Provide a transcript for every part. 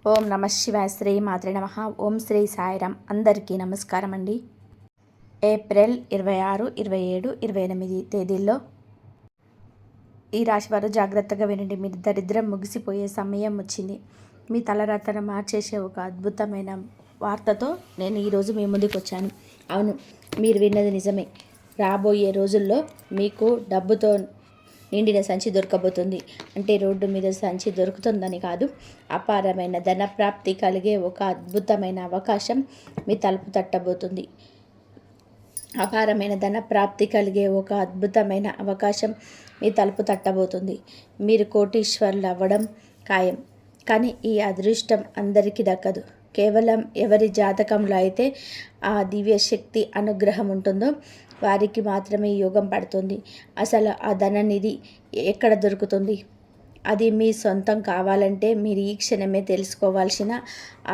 ఓం నమ శివాయ. శ్రీ మాత్రే నమ. ఓం శ్రీ సాయిరామ్. అందరికీ నమస్కారం అండి. ఏప్రిల్ 26, 27, 28 తేదీల్లో ఈ రాశి వారు జాగ్రత్తగా వినండి. మీ దరిద్రం ముగిసిపోయే సమయం వచ్చింది. మీ తలరాతను మార్చేసే ఒక అద్భుతమైన వార్తతో నేను ఈరోజు మీ ముందుకు వచ్చాను. అవును, మీరు విన్నది నిజమే. రాబోయే రోజుల్లో మీకు డబ్బుతో నిండిన సంచి దొరకబోతుంది. అంటే రోడ్డు మీద సంచి దొరుకుతుందని కాదు, అపారమైన ధనప్రాప్తి కలిగే ఒక అద్భుతమైన అవకాశం మీ తలుపు తట్టబోతుంది. అపారమైన ధనప్రాప్తి కలిగే ఒక అద్భుతమైన అవకాశం మీ తలుపు తట్టబోతుంది. మీరు కోటీశ్వరులు అవ్వడం ఖాయం. కానీ ఈ అదృష్టం అందరికీ దక్కదు. కేవలం ఎవరి జాతకంలో అయితే ఆ దివ్య శక్తి అనుగ్రహం ఉంటుందో వారికి మాత్రమే యోగం పడుతుంది. అసలు ఆ ధననిధి ఎక్కడ దొరుకుతుంది? అది మీ సొంతం కావాలంటే మీరు ఈ క్షణమే తెలుసుకోవాల్సిన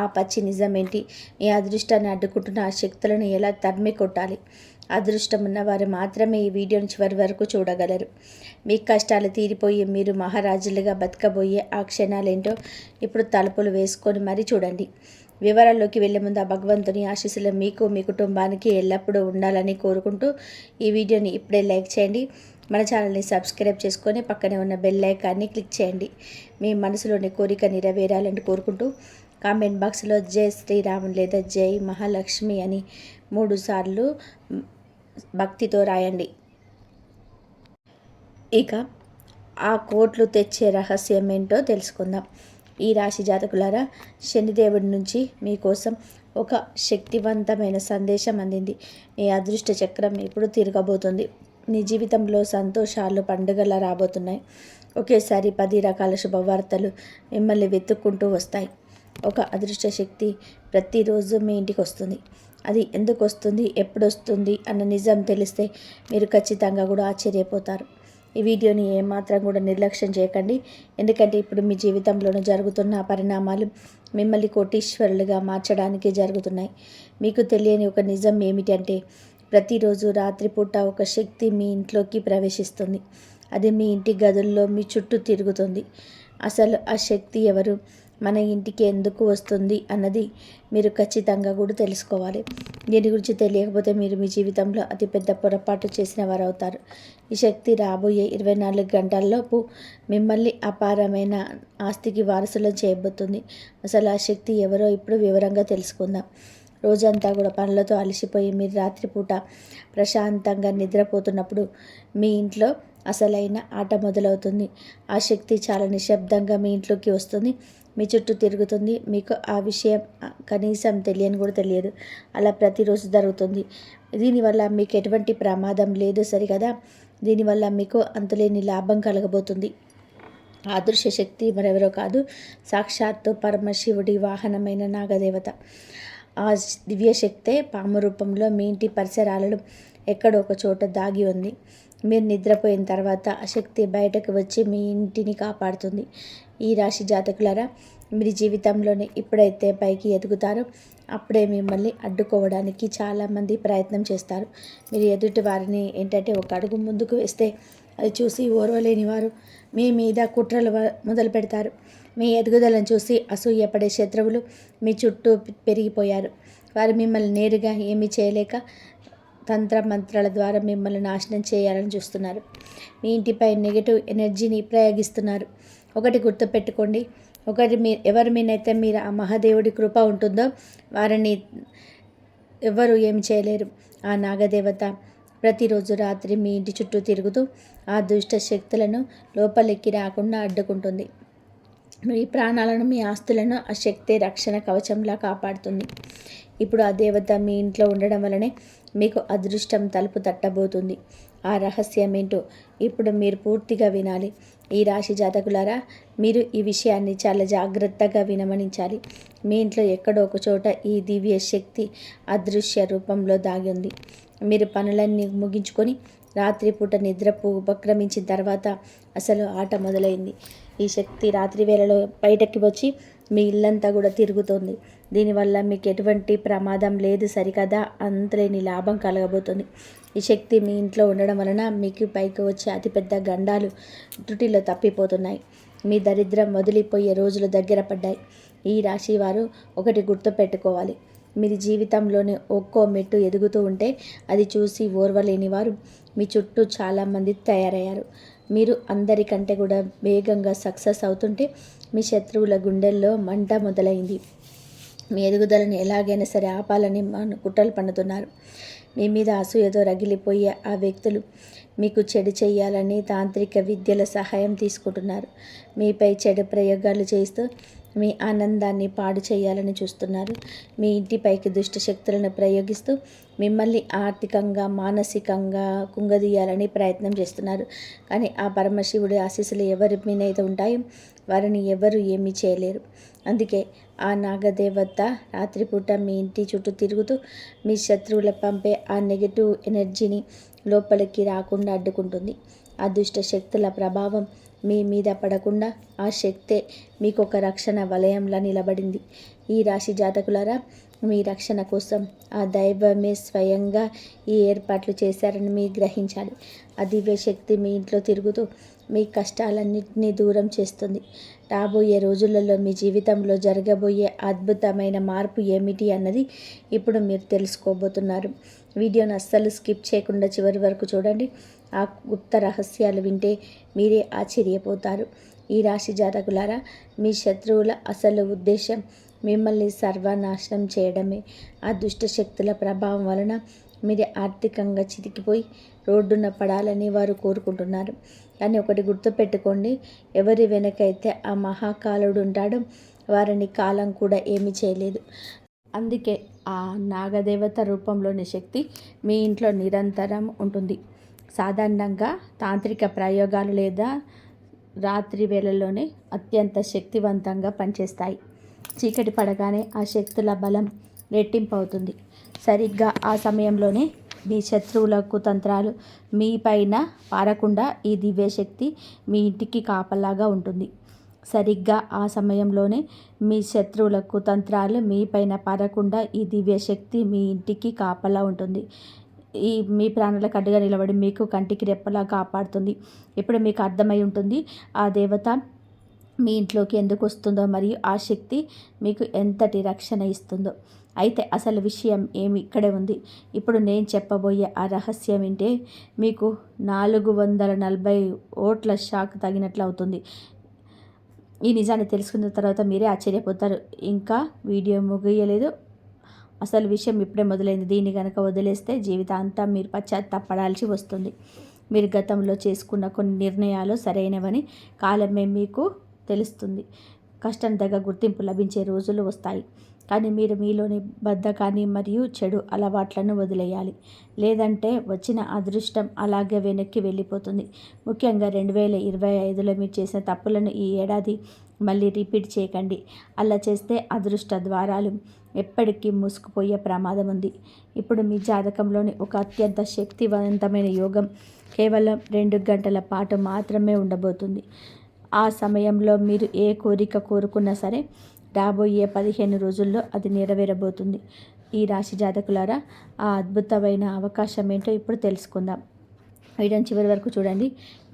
ఆ పచ్చి నిజమేంటి? మీ అదృష్టాన్ని అడ్డుకుంటున్న ఆ శక్తులను ఎలా తరిమి కొట్టాలి? అదృష్టం ఉన్నవారు మాత్రమే ఈ వీడియోని చివరి వరకు చూడగలరు. మీ కష్టాలు తీరిపోయి మీరు మహారాజులుగా బతకబోయే ఆ క్షణాలేంటో ఇప్పుడు తలుపులు వేసుకొని మరీ చూడండి. వివరాల్లోకి వెళ్ళే ముందు ఆ భగవంతుని ఆశీస్సులు మీకు, మీ కుటుంబానికి ఎల్లప్పుడూ ఉండాలని కోరుకుంటూ ఈ వీడియోని ఇప్పుడే లైక్ చేయండి. మన ఛానల్ని సబ్స్క్రైబ్ చేసుకొని పక్కనే ఉన్న బెల్ ఐకాన్ని క్లిక్ చేయండి. మీ మనసులోని కోరిక నెరవేరాలని కోరుకుంటూ కామెంట్ బాక్స్లో జై శ్రీరామ్ లేదా జై మహాలక్ష్మి అని 3 సార్లు భక్తితో రాయండి. ఇక ఆ కోట్లు తెచ్చే రహస్యం ఏంటో తెలుసుకుందాం. ఈ రాశి జాతకులారా, శనిదేవుడి నుంచి మీకోసం ఒక శక్తివంతమైన సందేశం అందింది. మీ అదృష్ట చక్రం ఇప్పుడు తిరగబోతుంది. మీ జీవితంలో సంతోషాలు పండుగలా రాబోతున్నాయి. ఒకేసారి 10 రకాల శుభవార్తలు మిమ్మల్ని వెతుక్కుంటూ వస్తాయి. ఒక అదృష్ట శక్తి ప్రతిరోజు మీ ఇంటికి వస్తుంది. అది ఎందుకు వస్తుంది, ఎప్పుడు వస్తుంది అన్న నిజం తెలిస్తే మీరు ఖచ్చితంగా కూడా ఆశ్చర్యపోతారు. ఈ వీడియోని ఏమాత్రం కూడా నిర్లక్ష్యం చేయకండి. ఎందుకంటే ఇప్పుడు మీ జీవితంలోనూ జరుగుతున్న పరిణామాలు మిమ్మల్ని కోటీశ్వరులుగా మార్చడానికి జరుగుతున్నాయి. మీకు తెలియని ఒక నిజం ఏమిటంటే, ప్రతిరోజు రాత్రిపూట ఒక శక్తి మీ ఇంట్లోకి ప్రవేశిస్తుంది. అది మీ ఇంటి గదుల్లో మీ చుట్టూ తిరుగుతుంది. అసలు ఆ శక్తి ఎవరు, మన ఇంటికి ఎందుకు వస్తుంది అన్నది మీరు ఖచ్చితంగా కూడా తెలుసుకోవాలి. దీని గురించి తెలియకపోతే మీరు మీ జీవితంలో అతిపెద్ద పొరపాటు చేసిన వారు అవుతారు. ఈ శక్తి రాబోయే 24 గంటల్లోపు మిమ్మల్ని అపారమైన ఆస్తికి వారసులను చేయబోతుంది. అసలు ఆ శక్తి ఎవరో ఇప్పుడు వివరంగా తెలుసుకుందాం. రోజంతా కూడా పనులతో అలసిపోయి మీరు రాత్రిపూట ప్రశాంతంగా నిద్రపోతున్నప్పుడు మీ ఇంట్లో అసలైన ఆట మొదలవుతుంది. ఆ శక్తి చాలా నిశ్శబ్దంగా మీ ఇంట్లోకి వస్తుంది, మీ చుట్టూ తిరుగుతుంది. మీకు ఆ విషయం కనీసం తెలియని కూడా తెలియదు. అలా ప్రతిరోజు జరుగుతుంది. దీనివల్ల మీకు ఎటువంటి ప్రమాదం లేదు సరికదా. దీనివల్ల మీకు అంతులేని లాభం కలగబోతుంది. ఆ అదృశ్య శక్తి మరెవరో కాదు, సాక్షాత్తు పరమశివుడి వాహనమైన నాగదేవత. ఆ దివ్యశక్తే పాము రూపంలో మీ ఇంటి పరిసరాలలో ఎక్కడో ఒక చోట దాగి ఉంది. మీరు నిద్రపోయిన తర్వాత ఆ శక్తి బయటకు వచ్చి మీ ఇంటిని కాపాడుతుంది. ఈ రాశి జాతకులారా, మీరు జీవితంలోనే ఎప్పుడైతే పైకి ఎదుగుతారో అప్పుడే మిమ్మల్ని అడ్డుకోవడానికి చాలామంది ప్రయత్నం చేస్తారు. మీరు ఎదుటి వారిని ఏంటంటే ఒక అడుగు ముందుకు వేస్తే అది చూసి ఓర్వలేని వారు మీ మీద కుట్రలు మొదలు పెడతారు. మీ ఎదుగుదలను చూసి అసూయపడే శత్రువులు మీ చుట్టూ పెరిగిపోయారు. వారు మిమ్మల్ని నేరుగా ఏమీ చేయలేక తంత్రమంత్రాల ద్వారా మిమ్మల్ని నాశనం చేయాలని చూస్తున్నారు. మీ ఇంటిపై నెగిటివ్ ఎనర్జీని ప్రయోగిస్తున్నారు. ఒకటి గుర్తుపెట్టుకోండి, ఎవరి మీదైతే మీరు ఆ మహాదేవుడి కృప ఉంటుందో వారిని ఎవరు ఏమి చేయలేరు. ఆ నాగదేవత ప్రతిరోజు రాత్రి మీ ఇంటి చుట్టూ తిరుగుతూ ఆ దుష్ట శక్తులను లోపలికి రాకుండా అడ్డుకుంటుంది. మీ ప్రాణాలను, మీ ఆస్తులను ఆ శక్తి రక్షణ కవచంలా కాపాడుతుంది. ఇప్పుడు ఆ దేవత మీ ఇంట్లో ఉండడం వలనే మీకు అదృష్టం తలుపు తట్టబోతుంది. ఆ రహస్యం ఏంటో ఇప్పుడు మీరు పూర్తిగా వినాలి. ఈ రాశి జాతకులారా, మీరు ఈ విషయాన్ని చాలా జాగ్రత్తగా వినమనించాలి. మీ ఇంట్లో ఎక్కడో ఒక చోట ఈ దివ్య శక్తి అదృశ్య రూపంలో దాగి ఉంది. మీరు పనులన్నీ ముగించుకొని రాత్రిపూట నిద్రపు ఉపక్రమించిన తర్వాత అసలు ఆట మొదలైంది. ఈ శక్తి రాత్రి వేళలో బయటకి వచ్చి మీ ఇల్లంతా కూడా తిరుగుతుంది. దీనివల్ల మీకు ఎటువంటి ప్రమాదం లేదు సరికదా, అంతలేని లాభం కలగబోతుంది. ఈ శక్తి మీ ఇంట్లో ఉండడం వలన మీకు పైకి వచ్చే అతిపెద్ద గండాలు త్రుటిలో తప్పిపోతున్నాయి. మీ దరిద్రం వదిలిపోయే రోజులు దగ్గర పడ్డాయి. ఈ రాశి వారు ఒకటి గుర్తుపెట్టుకోవాలి. మీరు జీవితంలోనే ఒక్కో మెట్టు ఎదుగుతూ ఉంటే అది చూసి ఓర్వలేని వారు మీ చుట్టూ చాలామంది తయారయ్యారు. మీరు అందరికంటే కూడా వేగంగా సక్సెస్ అవుతుంటే మీ శత్రువుల గుండెల్లో మంట మొదలైంది. మీ ఎదుగుదలను ఎలాగైనా సరే ఆపాలని కుట్రలు పన్నుతున్నారు. మీ మీద అసూయతో రగిలిపోయే ఆ వ్యక్తులు మీకు చెడు చేయాలని తాంత్రిక విద్యల సహాయం తీసుకుంటున్నారు. మీపై చెడు ప్రయోగాలు చేస్తూ మీ ఆనందాన్ని పాడు చేయాలని చూస్తున్నారు. మీ ఇంటిపైకి దుష్ట శక్తులను ప్రయోగిస్తూ మిమ్మల్ని ఆర్థికంగా మానసికంగా కుంగదీయాలని ప్రయత్నం చేస్తున్నారు. కానీ ఆ పరమశివుడి ఆశీస్సులు ఎవరి మీదైతే ఉంటాయో వారిని ఎవరు ఏమీ చేయలేరు. అందుకే ఆ నాగదేవత రాత్రిపూట మీ ఇంటి చుట్టూ తిరుగుతూ మీ శత్రువుల పంపే ఆ నెగిటివ్ ఎనర్జీని లోపలికి రాకుండా అడ్డుకుంటుంది. ఆ దుష్ట శక్తుల ప్రభావం మీ మీద పడకుండా ఆ శక్తే మీకు ఒక రక్షణ వలయంలా నిలబడింది. ఈ రాశి జాతకులారా, మీ రక్షణ కోసం ఆ దైవమే స్వయంగా ఈ ఏర్పాట్లు చేశారని మీరు గ్రహించాలి. ఆ దివ్య శక్తి మీ ఇంట్లో తిరుగుతూ మీ కష్టాలన్నింటినీ దూరం చేస్తుంది. రాబోయే రోజులలో మీ జీవితంలో జరగబోయే అద్భుతమైన మార్పు ఏమిటి అన్నది ఇప్పుడు మీరు తెలుసుకోబోతున్నారు. వీడియోను అస్సలు స్కిప్ చేయకుండా చివరి వరకు చూడండి. ఆ గుప్త రహస్యాలు వింటే మీరే ఆశ్చర్యపోతారు. ఈ రాశి జాతకులారా, మీ శత్రువుల అసలు ఉద్దేశం మిమ్మల్ని సర్వనాశనం చేయడమే. ఆ దుష్ట శక్తుల ప్రభావం వలన మీరు ఆర్థికంగా చితికిపోయి రోడ్డున పడాలని వారు కోరుకుంటున్నారు. కానీ ఒకటి గుర్తుపెట్టుకోండి, ఎవరి వెనకైతే ఆ మహాకాలుడు ఉంటాడో వారిని కాలం కూడా ఏమీ చేయలేదు. అందుకే ఆ నాగదేవత రూపంలోని శక్తి మీ ఇంట్లో నిరంతరం ఉంటుంది. సాధారణంగా తాంత్రిక ప్రయోగాలు లేదా రాత్రి వేళల్లోనే అత్యంత శక్తివంతంగా పనిచేస్తాయి. చీకటి పడగానే ఆ శక్తుల బలం రెట్టింపు అవుతుంది. సరిగ్గా ఆ సమయంలోనే మీ శత్రువుల కుతంత్రాలు మీ పైన పారకుండా ఈ దివ్యశక్తి మీ ఇంటికి కాపలాగా ఉంటుంది. సరిగ్గా ఆ సమయంలోనే మీ శత్రువుల కుతంత్రాలు మీ పైన పారకుండా ఈ దివ్యశక్తి మీ ఇంటికి కాపలా ఉంటుంది. మీ ప్రాణాలకు అడ్డుగా నిలబడి మీకు కంటికి రెప్పలా కాపాడుతుంది. ఇప్పుడు మీకు అర్థమై ఉంటుంది ఆ దేవత మీ ఇంట్లోకి ఎందుకు వస్తుందో మరియు ఆ శక్తి మీకు ఎంతటి రక్షణ ఇస్తుందో. అయితే అసలు విషయం ఏమి ఇక్కడే ఉంది. ఇప్పుడు నేను చెప్పబోయే ఆ రహస్యం వింటే మీకు 440 ఓట్ల షాక్ తగినట్లు అవుతుంది. ఈ నిజాన్ని తెలుసుకున్న తర్వాత మీరే ఆశ్చర్యపోతారు. ఇంకా వీడియో ముగియలేదు. అసలు విషయం ఇప్పుడే మొదలైంది. దీన్ని కనుక వదిలేస్తే జీవితాంతం మీరు పశ్చాత్తాపడాల్సి వస్తుంది. మీరు గతంలో చేసుకున్న కొన్ని నిర్ణయాలు సరైనవని కాలమే మీకు తెలుస్తుంది. కష్టం తగ్గ గుర్తింపు లభించే రోజులు వస్తాయి. కానీ మీరు మీలోని బద్ధకాన్ని మరియు చెడు అలవాట్లను వదిలేయాలి. లేదంటే వచ్చిన అదృష్టం అలాగే వెనక్కి వెళ్ళిపోతుంది. ముఖ్యంగా 2025లో మీరు చేసిన తప్పులను ఈ ఏడాది మళ్ళీ రిపీట్ చేయకండి. అలా చేస్తే అదృష్ట ద్వారాలు ఎప్పటికీ మూసుకుపోయే ప్రమాదం ఉంది. ఇప్పుడు మీ జాతకంలోని ఒక అత్యంత శక్తివంతమైన యోగం కేవలం 2 గంటల పాటు మాత్రమే ఉండబోతుంది. ఆ సమయంలో మీరు ఏ కోరిక కోరుకున్నా సరే రాబోయే 15 రోజుల్లో అది నెరవేరబోతుంది. ఈ రాశి జాతకులారా, ఆ అద్భుతమైన అవకాశం ఏంటో ఇప్పుడు తెలుసుకుందాం. వీడియోని చివరి వరకు చూడండి.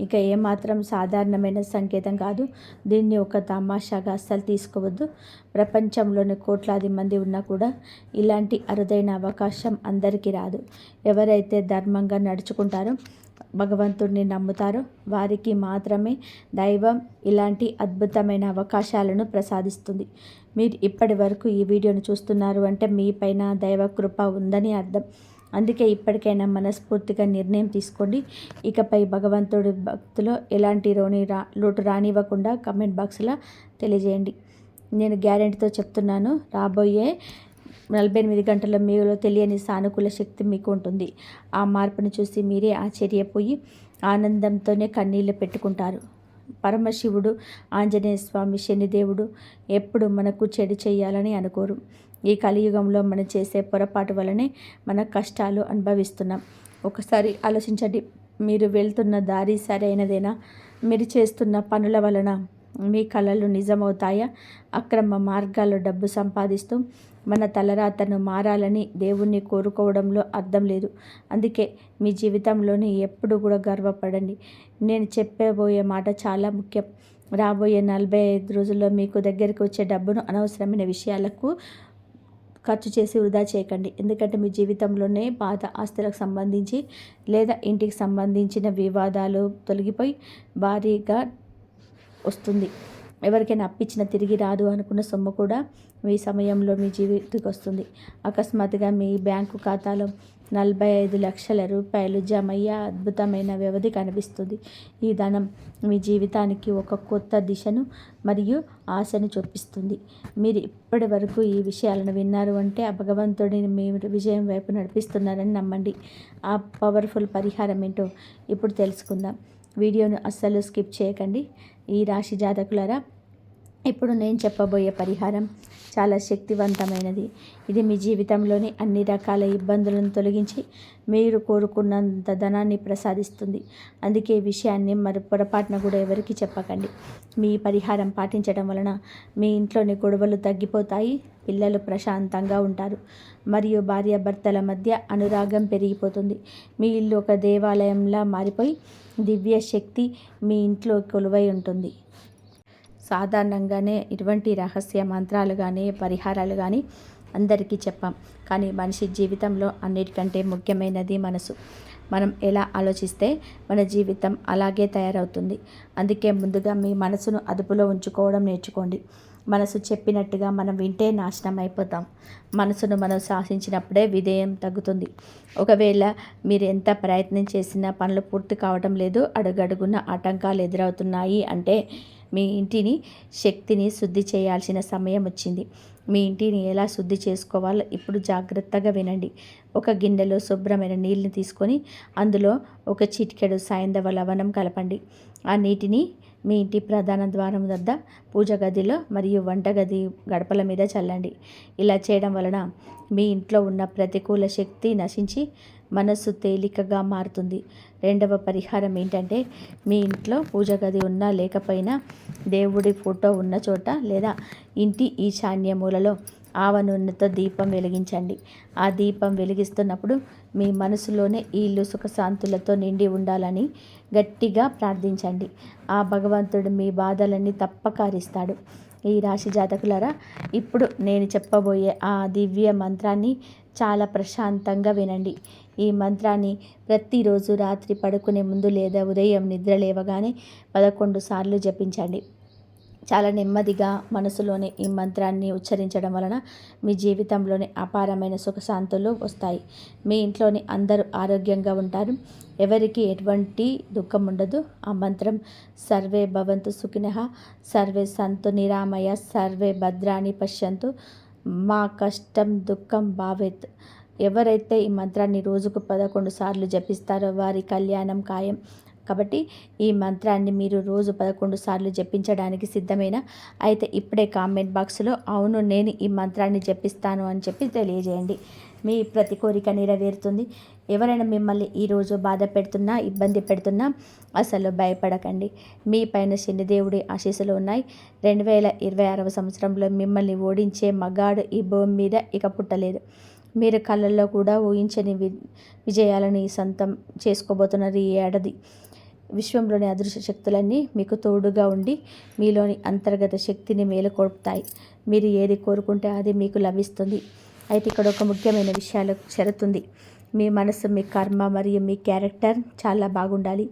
ఇక ఏమాత్రం సాధారణమైన సంకేతం కాదు. దీన్ని ఒక తమాషాగా అస్సలు తీసుకోవద్దు. ప్రపంచంలోని కోట్లాది మంది ఉన్నా కూడా ఇలాంటి అరుదైన అవకాశం అందరికీ రాదు. ఎవరైతే ధర్మంగా నడుచుకుంటారో, భగవంతుడిని నమ్ముతారో వారికి మాత్రమే దైవం ఇలాంటి అద్భుతమైన అవకాశాలను ప్రసాదిస్తుంది. మీరు ఇప్పటి వరకు ఈ వీడియోను చూస్తున్నారు అంటే మీ పైన దైవ కృప ఉందని అర్థం. అందుకే ఇప్పటికైనా మనస్ఫూర్తిగా నిర్ణయం తీసుకోండి. ఇకపై భగవంతుడి భక్తిలో ఎలాంటి లోటు రానివ్వకుండా కమెంట్ బాక్స్లో తెలియజేయండి. నేను గ్యారెంటీతో చెప్తున్నాను, రాబోయే 48 గంటల మీలో తెలియని సానుకూల శక్తి మీకు ఉంటుంది. ఆ మార్పును చూసి మీరే ఆశ్చర్యపోయి ఆనందంతోనే కన్నీళ్లు పెట్టుకుంటారు. పరమశివుడు, ఆంజనేయ స్వామి, శనిదేవుడు ఎప్పుడు మనకు చెడు చేయాలని అనుకోరు. ఈ కలియుగంలో మనం చేసే పొరపాటు వలనే మన కష్టాలు అనుభవిస్తున్నాం. ఒకసారి ఆలోచించండి, మీరు వెళ్తున్న దారి సరైనదేనా? మీరు చేస్తున్న పనుల వలన మీ కలలు నిజమవుతాయా? అక్రమ మార్గాల్లో డబ్బు సంపాదిస్తూ మన తలరాతను మారాలని దేవుణ్ణి కోరుకోవడంలో అర్థం లేదు. అందుకే మీ జీవితంలోని ఎప్పుడు కూడా గర్వపడండి. నేను చెప్పబోయే మాట చాలా ముఖ్యం. రాబోయే 45 రోజుల్లో మీకు దగ్గరికి వచ్చే డబ్బును అనవసరమైన విషయాలకు ఖర్చు చేసి వృధా చేయకండి. ఎందుకంటే మీ జీవితంలోనే పాత ఆస్తులకు సంబంధించి లేదా ఇంటికి సంబంధించిన వివాదాలు తొలగిపోయి భారీగా వస్తుంది. ఎవరికైనా అప్పిచ్చినా తిరిగి రాదు అనుకున్న సొమ్ము కూడా మీ సమయంలో మీ జీవితానికి వస్తుంది. అకస్మాత్తుగా మీ బ్యాంకు ఖాతాలో 45 లక్షల రూపాయలు జమయ్యే అద్భుతమైన వ్యవధి కనిపిస్తుంది. ఈ ధనం మీ జీవితానికి ఒక కొత్త దిశను మరియు ఆశను చూపిస్తుంది. మీరు ఇప్పటి వరకు ఈ విషయాలను విన్నారు అంటే ఆ భగవంతుడిని మీరు విజయం వైపు నడిపిస్తున్నారని నమ్మండి. ఆ పవర్ఫుల్ పరిహారం ఏంటో ఇప్పుడు తెలుసుకుందాం. వీడియోను అస్సలు స్కిప్ చేయకండి. ఈ రాశి జాతకులారా, ఇప్పుడు నేను చెప్పబోయే పరిహారం చాలా శక్తివంతమైనది. ఇది మీ జీవితంలోని అన్ని రకాల ఇబ్బందులను తొలగించి మీరు కోరుకున్నంత ధనాన్ని ప్రసాదిస్తుంది. అందుకే ఈ విషయాన్ని పొరపాటున కూడా ఎవరికి చెప్పకండి. మీ పరిహారం పాటించడం వలన మీ ఇంట్లోని గొడవలు తగ్గిపోతాయి, పిల్లలు ప్రశాంతంగా ఉంటారు మరియు భార్యాభర్తల మధ్య అనురాగం పెరిగిపోతుంది. మీ ఇల్లు ఒక దేవాలయంలా మారిపోయి దివ్య శక్తి మీ ఇంట్లో కొలువై ఉంటుంది. సాధారణంగానే ఇటువంటి రహస్య మంత్రాలు కానీ పరిహారాలు కానీ అందరికీ చెప్పాం. కానీ మనిషి జీవితంలో అన్నిటికంటే ముఖ్యమైనది మనసు. మనం ఎలా ఆలోచిస్తే మన జీవితం అలాగే తయారవుతుంది. అందుకే ముందుగా మీ మనసును అదుపులో ఉంచుకోవడం నేర్చుకోండి. మనసు చెప్పినట్టుగా మనం వింటే నాశనం అయిపోతాం. మనసును మనం శాసించినప్పుడే విధేయం తగ్గుతుంది. ఒకవేళ మీరు ఎంత ప్రయత్నం చేసినా పనులు పూర్తి కావడం లేదు, అడుగడుగున ఆటంకాలు ఎదురవుతున్నాయి అంటే మీ ఇంటిని శక్తిని శుద్ధి చేయాల్సిన సమయం వచ్చింది. మీ ఇంటిని ఎలా శుద్ధి చేసుకోవాలో ఇప్పుడు జాగ్రత్తగా వినండి. ఒక గిన్నెలో శుభ్రమైన నీళ్ళని తీసుకొని అందులో ఒక చిటికెడు సైంధవ లవణం కలపండి. ఆ నీటిని మీ ఇంటి ప్రధాన ద్వారం వద్ద, పూజ గదిలో మరియు వంటగది గడపల మీద చల్లండి. ఇలా చేయడం వలన మీ ఇంట్లో ఉన్న ప్రతికూల శక్తి నశించి మనస్సు తేలికగా మారుతుంది. రెండవ పరిహారం ఏంటంటే, మీ ఇంట్లో పూజ గది ఉన్నా లేకపోయినా దేవుడి ఫోటో ఉన్న చోట లేదా ఇంటి ఈశాన్య మూలలో ఆవ నూనెతో దీపం వెలిగించండి. ఆ దీపం వెలిగిస్తున్నప్పుడు మీ మనసులోనే ఈ ఇల్లు సుఖశాంతులతో నిండి ఉండాలని గట్టిగా ప్రార్థించండి. ఆ భగవంతుడు మీ బాధలన్నీ తప్పక హరిస్తాడు. ఈ రాశి జాతకులారా, ఇప్పుడు నేను చెప్పబోయే ఆ దివ్య మంత్రాన్ని చాలా ప్రశాంతంగా వినండి. ఈ మంత్రాన్ని ప్రతిరోజు రాత్రి పడుకునే ముందు లేదా ఉదయం నిద్ర లేవగానే 11 సార్లు జపించండి. చాలా నెమ్మదిగా మనసులోనే ఈ మంత్రాన్ని ఉచ్చరించడం వలన మీ జీవితంలోని అపారమైన సుఖశాంతులు వస్తాయి. మీ ఇంట్లోని అందరూ ఆరోగ్యంగా ఉంటారు. ఎవరికి ఎటువంటి దుఃఖం ఉండదు. ఆ మంత్రం సర్వే భవంతు సుఖినః, సర్వే సంతు నిరామయ, సర్వే భద్రాణి పశ్యంతు, మా కష్టం దుఃఖం భావేత్. ఎవరైతే ఈ మంత్రాన్ని రోజుకు 11 సార్లు జపిస్తారో వారి కళ్యాణం ఖాయం. కాబట్టి ఈ మంత్రాన్ని మీరు రోజు 11 సార్లు జపించడానికి సిద్ధమేనా? అయితే ఇప్పుడే కామెంట్ బాక్స్లో అవును నేను ఈ మంత్రాన్ని జపిస్తాను అని చెప్పి తెలియజేయండి. మీ ప్రతి కోరిక నెరవేరుతుంది. ఎవరైనా మిమ్మల్ని ఈరోజు బాధ పెడుతున్నా, ఇబ్బంది పెడుతున్నా అసలు భయపడకండి. మీ పైన శనిదేవుడి ఆశీస్సులు ఉన్నాయి. 2026వ సంవత్సరంలో మిమ్మల్ని ఓడించే మగాడు ఈ భూమి మీద ఇక పుట్టలేదు. మీరు కళ్ళల్లో కూడా ఊహించని విజయాలని సొంతం చేసుకోబోతున్నారు. ఈ ఏడాది విశ్వంలోని అదృశ్య శక్తులన్నీ మీకు తోడుగా ఉండి మీలోని అంతర్గత శక్తిని మేలుకొల్పుతాయి. మీరు ఏది కోరుకుంటే అది మీకు లభిస్తుంది. అయితే ఇక్కడ ఒక ముఖ్యమైన విషయాలు షరతుంది. మీ మనసు, మీ కర్మ మరియు మీ క్యారెక్టర్ చాలా బాగుండాలి.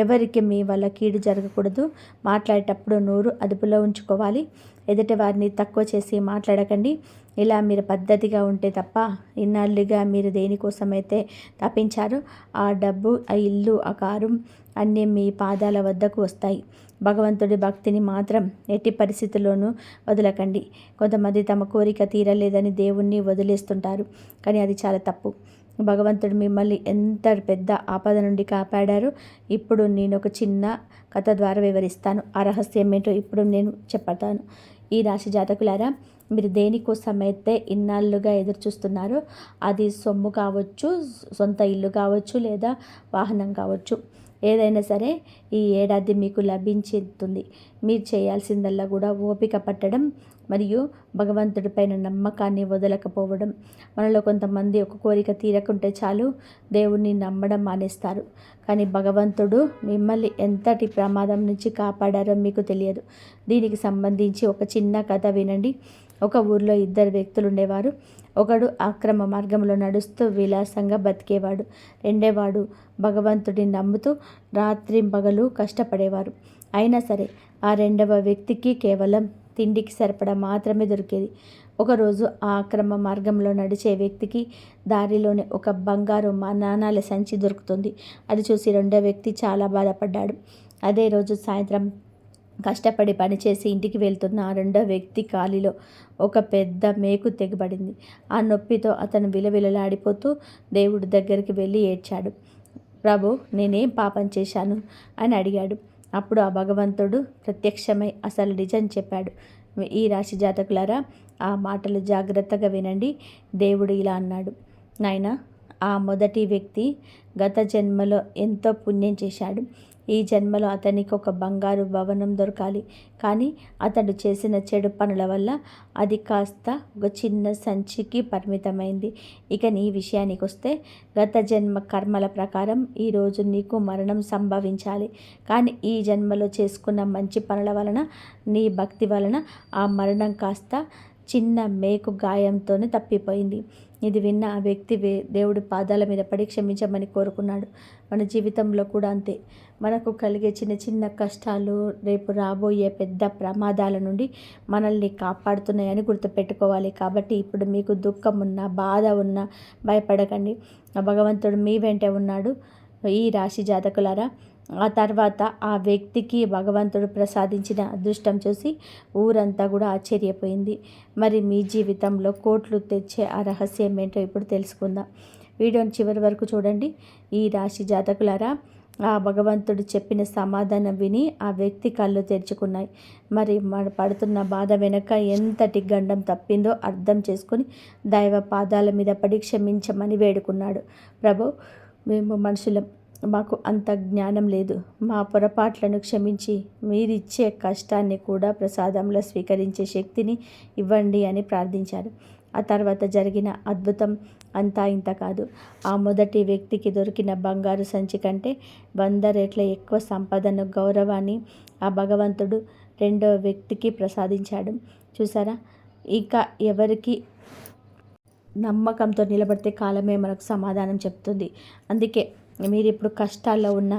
ఎవరికి మీ వల్ల కీడు జరగకూడదు. మాట్లాడేటప్పుడు నోరు అదుపులో ఉంచుకోవాలి. ఎదుటి వారిని తక్కువ చేసి మాట్లాడకండి. ఇలా మీరు పద్ధతిగా ఉంటే తప్ప ఇన్నాళ్ళుగా మీరు దేనికోసమైతే తప్పించారో ఆ డబ్బు, ఆ ఇల్లు, ఆ కారు అన్నీ మీ పాదాల వద్దకు వస్తాయి. భగవంతుడి భక్తిని మాత్రం ఎట్టి పరిస్థితుల్లోనూ వదలకండి. కొంతమంది తమ కోరిక తీరలేదని దేవుణ్ణి వదిలేస్తుంటారు, కానీ అది చాలా తప్పు. భగవంతుడు మిమ్మల్ని ఎంత పెద్ద ఆపద నుండి కాపాడారో ఇప్పుడు నేను ఒక చిన్న కథ ద్వారా వివరిస్తాను. ఆ రహస్యం ఏంటో ఇప్పుడు నేను చెప్తాను. ఈ రాశి జాతకులారా, మీరు దేనికోసమైతే ఇన్నాళ్ళుగా ఎదురు చూస్తున్నారో అది సొమ్ము కావచ్చు, సొంత ఇల్లు కావచ్చు, లేదా వాహనం కావచ్చు, ఏదైనా సరే ఈ ఏడాది మీకు లభించుతుంది. మీరు చేయాల్సిందల్లా కూడా ఓపిక పట్టడం మరియు భగవంతుడిపైన నమ్మకాన్ని వదలకపోవడం. మనలో కొంతమంది ఒక కోరిక తీరకుంటే చాలు దేవుణ్ణి నమ్మడం మానేస్తారు. కానీ భగవంతుడు మిమ్మల్ని ఎంతటి ప్రమాదం నుంచి కాపాడారో మీకు తెలియదు. దీనికి సంబంధించి ఒక చిన్న కథ వినండి. ఒక ఊర్లో ఇద్దరు వ్యక్తులు ఉండేవారు. ఒకడు అక్రమ మార్గంలో నడుస్తూ విలాసంగా బతికేవాడు. రెండేవాడు భగవంతుడిని నమ్ముతూ రాత్రింపగలు కష్టపడేవారు. అయినా సరే ఆ రెండవ వ్యక్తికి కేవలం తిండికి సరిపడా మాత్రమే దొరికేది. ఒకరోజు ఆ అక్రమ మార్గంలో నడిచే వ్యక్తికి దారిలోనే ఒక బంగారు నాణాల సంచి దొరుకుతుంది. అది చూసి రెండో వ్యక్తి చాలా బాధపడ్డాడు. అదే రోజు సాయంత్రం కష్టపడి పనిచేసి ఇంటికి వెళ్తున్న ఆ రెండో వ్యక్తి కాలిలో ఒక పెద్ద మేకు తెగబడింది. ఆ నొప్పితో అతను విలవిలలాడిపోతూ దేవుడి దగ్గరికి వెళ్ళి ఏడ్చాడు. ప్రభు, నేనేం పాపం చేశాను అని అడిగాడు. అప్పుడు ఆ భగవంతుడు ప్రత్యక్షమై అసలు నిజం చెప్పాడు. ఈ రాశి జాతకులారా, ఆ మాటలు జాగ్రత్తగా వినండి. దేవుడు ఇలా అన్నాడు, నాయనా, ఆ మొదటి వ్యక్తి గత జన్మలో ఎంతో పుణ్యం చేశాడు. ఈ జన్మలో అతనికి ఒక బంగారు భవనం దొరకాలి. కానీ అతడు చేసిన చెడు పనుల వల్ల అది కాస్త ఒక చిన్న సంచికి పరిమితమైంది. ఇక నీ విషయానికి వస్తే, గత జన్మ కర్మల ప్రకారం ఈరోజు నీకు మరణం సంభవించాలి. కానీ ఈ జన్మలో చేసుకున్న మంచి పనుల వలన, నీ భక్తి వలన ఆ మరణం కాస్త చిన్న మేకు గాయంతోనే తప్పిపోయింది. ఇది విన్న ఆ వ్యక్తి దేవుడి పాదాల మీద పడి క్షమించమని కోరుకున్నాడు. మన జీవితంలో కూడా అంతే. మనకు కలిగే చిన్న చిన్న కష్టాలు రేపు రాబోయే పెద్ద ప్రమాదాల నుండి మనల్ని కాపాడుతున్నాయని గుర్తుపెట్టుకోవాలి. కాబట్టి ఇప్పుడు మీకు దుఃఖం ఉన్నా, బాధ ఉన్నా భయపడకండి. భగవంతుడు మీ వెంటే ఉన్నాడు. ఈ రాశి జాతకులారా, ఆ తర్వాత ఆ వ్యక్తికి భగవంతుడు ప్రసాదించిన అదృష్టం చూసి ఊరంతా కూడా ఆశ్చర్యపోయింది. మరి మీ జీవితంలో కోట్లు తెచ్చే ఆ రహస్యం ఏంటో ఇప్పుడు తెలుసుకుందాం. వీడియోని చివరి వరకు చూడండి. ఈ రాశి జాతకులారా, ఆ భగవంతుడు చెప్పిన సమాధానం విని ఆ వ్యక్తి కళ్ళు తెరుచుకున్నాయి. మరి పడుతున్న బాధ వెనక ఎంతటి గండం తప్పిందో అర్థం చేసుకుని దైవ పాదాల మీద పడి క్షమించమని వేడుకున్నాడు. ప్రభు, మేము మనుషులం, మాకు అంత జ్ఞానం లేదు. మా పొరపాట్లను క్షమించి మీరిచ్చే కష్టాన్ని కూడా ప్రసాదంలో స్వీకరించే శక్తిని ఇవ్వండి అని ప్రార్థించారు. ఆ తర్వాత జరిగిన అద్భుతం అంతా ఇంత కాదు. ఆ మొదటి వ్యక్తికి దొరికిన బంగారు సంచి కంటే 100 రెట్ల ఎక్కువ సంపదను, గౌరవాన్ని ఆ భగవంతుడు రెండో వ్యక్తికి ప్రసాదించాడు. చూసారా? ఇంకా ఎవరికి నమ్మకంతో నిలబడితే కాలమే మనకు సమాధానం చెప్తుంది. అందుకే మీరు ఇప్పుడు కష్టాల్లో ఉన్న,